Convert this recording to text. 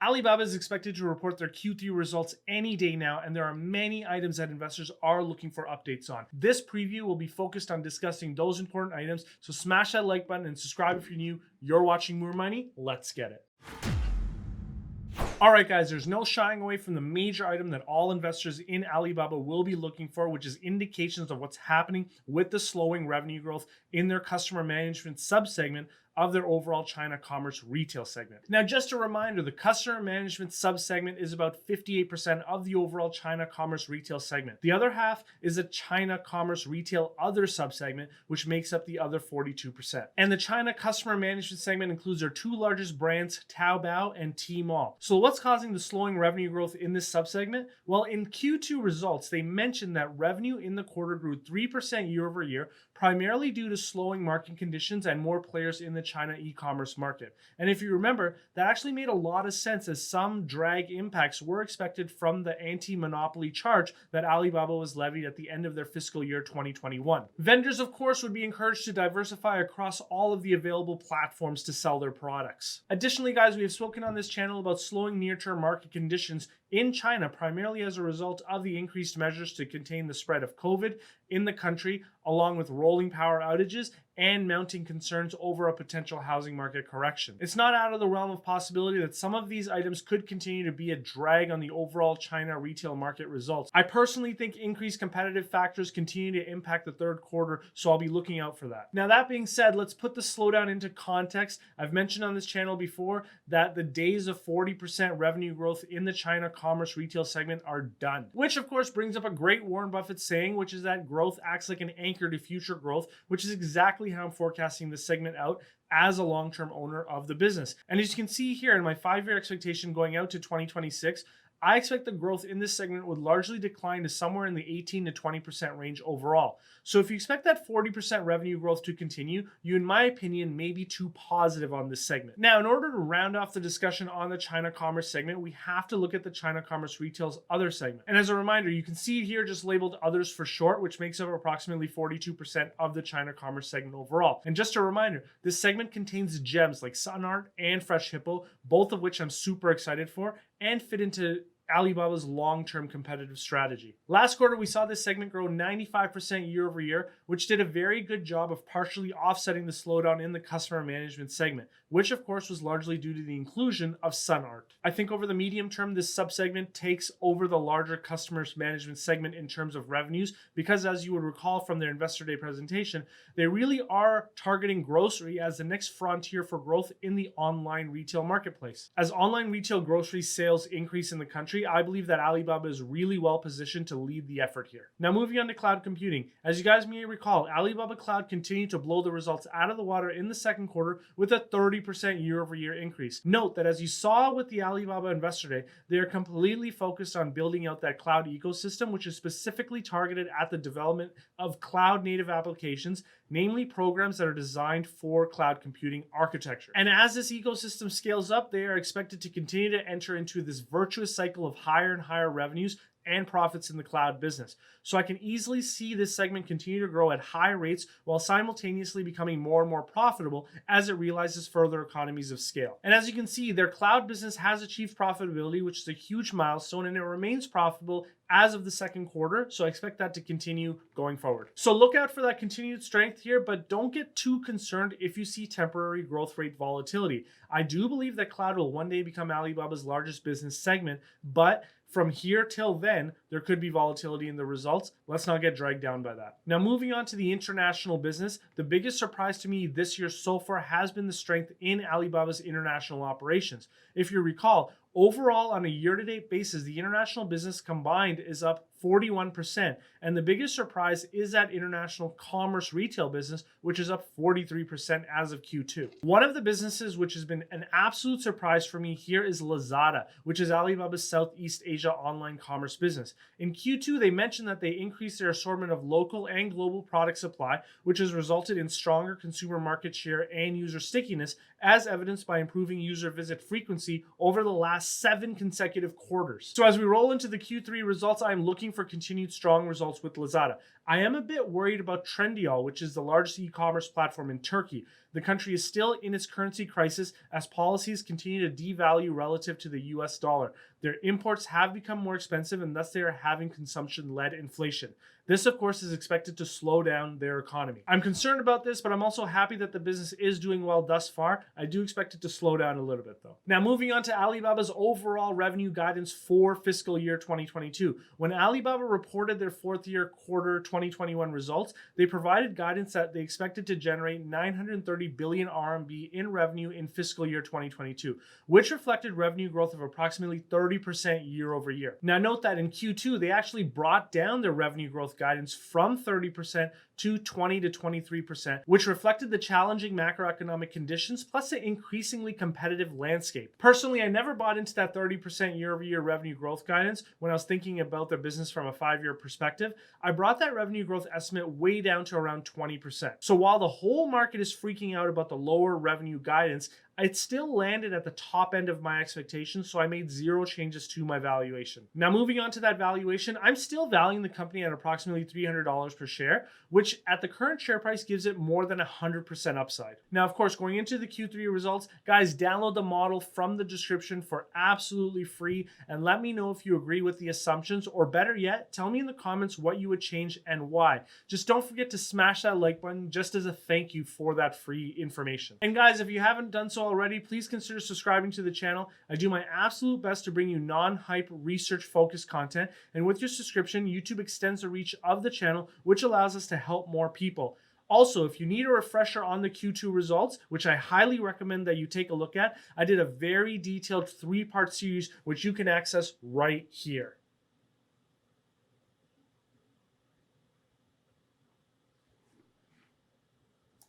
Alibaba is expected to report their Q3 results any day now, and there are many items that investors are looking for updates on. This preview will be focused on discussing those important items, so smash that like button and subscribe if you're new. You're watching More Money. Let's get it. All right, guys, there's no shying away from the major item that all investors in Alibaba will be looking for, which is indications of what's happening with the slowing revenue growth in their customer management subsegment of their overall China commerce retail segment. Now, just a reminder, the customer management subsegment is about 58% of the overall China commerce retail segment. The other half is a China commerce retail other subsegment, which makes up the other 42%. And the China customer management segment includes their two largest brands, Taobao and Tmall. So what's causing the slowing revenue growth in this subsegment? Well, in Q2 results, they mentioned that revenue in the quarter grew 3% year over year, primarily due to slowing market conditions and more players in the China e-commerce market. And if you remember, that actually made a lot of sense as some drag impacts were expected from the anti-monopoly charge that Alibaba was levied at the end of their fiscal year 2021. Vendors, of course, would be encouraged to diversify across all of the available platforms to sell their products. Additionally, guys, we have spoken on this channel about slowing near-term market conditions in China, primarily as a result of the increased measures to contain the spread of COVID in the country, along with rolling power outages and mounting concerns over a potential housing market correction. It's not out of the realm of possibility that some of these items could continue to be a drag on the overall China retail market results. I personally think increased competitive factors continue to impact the third quarter, so I'll be looking out for that. Now, that being said, let's put the slowdown into context. I've mentioned on this channel before that the days of 40% revenue growth in the China commerce retail segment are done, which of course brings up a great Warren Buffett saying, which is that growth acts like an anchor to future growth, which is exactly how I'm forecasting this segment out as a long-term owner of the business. And as you can see here in my 5-year expectation going out to 2026, I expect the growth in this segment would largely decline to somewhere in the 18 to 20% range overall. So if you expect that 40% revenue growth to continue, you, in my opinion, may be too positive on this segment. Now, in order to round off the discussion on the China commerce segment, we have to look at the China commerce retail's other segment. And as a reminder, you can see here just labeled others for short, which makes up approximately 42% of the China commerce segment overall. And just a reminder, this segment contains gems like Sun Art and Fresh Hippo, both of which I'm super excited for and fit into Alibaba's long-term competitive strategy. Last quarter, we saw this segment grow 95% year over year, which did a very good job of partially offsetting the slowdown in the customer management segment, which of course was largely due to the inclusion of Sun Art. I think over the medium term, this subsegment takes over the larger customer management segment in terms of revenues, because as you would recall from their Investor Day presentation, they really are targeting grocery as the next frontier for growth in the online retail marketplace. As online retail grocery sales increase in the country, I believe that Alibaba is really well positioned to lead the effort here. Now, moving on to cloud computing. As you guys may recall, Alibaba Cloud continued to blow the results out of the water in the second quarter with a 30% year-over-year increase. Note that as you saw with the Alibaba Investor Day, they are completely focused on building out that cloud ecosystem, which is specifically targeted at the development of cloud-native applications, namely programs that are designed for cloud computing architecture. And as this ecosystem scales up, they are expected to continue to enter into this virtuous cycle of higher and higher revenues and profits in the cloud business. So I can easily see this segment continue to grow at high rates while simultaneously becoming more and more profitable as it realizes further economies of scale. And as you can see, their cloud business has achieved profitability, which is a huge milestone, and it remains profitable as of the second quarter. So I expect that to continue going forward. So look out for that continued strength here, but don't get too concerned if you see temporary growth rate volatility. I do believe that cloud will one day become Alibaba's largest business segment, but from here till then, there could be volatility in the results. Let's not get dragged down by that. Now, moving on to the international business, the biggest surprise to me this year so far has been the strength in Alibaba's international operations. If you recall, overall, on a year-to-date basis, the international business combined is up 41%. And the biggest surprise is that international commerce retail business, which is up 43% as of Q2. One of the businesses which has been an absolute surprise for me here is Lazada, which is Alibaba's Southeast Asia online commerce business. In Q2, they mentioned that they increased their assortment of local and global product supply, which has resulted in stronger consumer market share and user stickiness as evidenced by improving user visit frequency over the last 7 consecutive quarters. So as we roll into the Q3 results, I'm looking for continued strong results with Lazada. I am a bit worried about Trendyol, which is the largest e-commerce platform in Turkey. The country is still in its currency crisis as policies continue to devalue relative to the US dollar. Their imports have become more expensive and thus they are having consumption-led inflation. This, of course, is expected to slow down their economy. I'm concerned about this, but I'm also happy that the business is doing well thus far. I do expect it to slow down a little bit though. Now, moving on to Alibaba's overall revenue guidance for fiscal year 2022. When Alibaba reported their fourth year quarter 2021 results, they provided guidance that they expected to generate 930 billion RMB in revenue in fiscal year 2022, which reflected revenue growth of approximately 30% year over year. Now, note that in Q2, they actually brought down their revenue growth guidance from 30% to 20 to 23%, which reflected the challenging macroeconomic conditions plus the increasingly competitive landscape. Personally, I never bought into that 30% year-over-year revenue growth guidance when I was thinking about their business from a 5-year perspective. I brought that revenue growth estimate way down to around 20%. So while the whole market is freaking out about the lower revenue guidance, it still landed at the top end of my expectations, so I made 0 changes to my valuation. Now, moving on to that valuation, I'm still valuing the company at approximately $300 per share, which at the current share price gives it more than 100% upside. Now, of course, going into the Q3 results, guys, download the model from the description for absolutely free and let me know if you agree with the assumptions, or better yet, tell me in the comments what you would change and why. Just don't forget to smash that like button just as a thank you for that free information. And guys, if you haven't done so already, please consider subscribing to the channel. I do my absolute best to bring you non-hype, research-focused content, and with your subscription, YouTube extends the reach of the channel, which allows us to help more people. Also, if you need a refresher on the Q2 results, which I highly recommend that you take a look at, I did a very detailed 3-part series which you can access right here.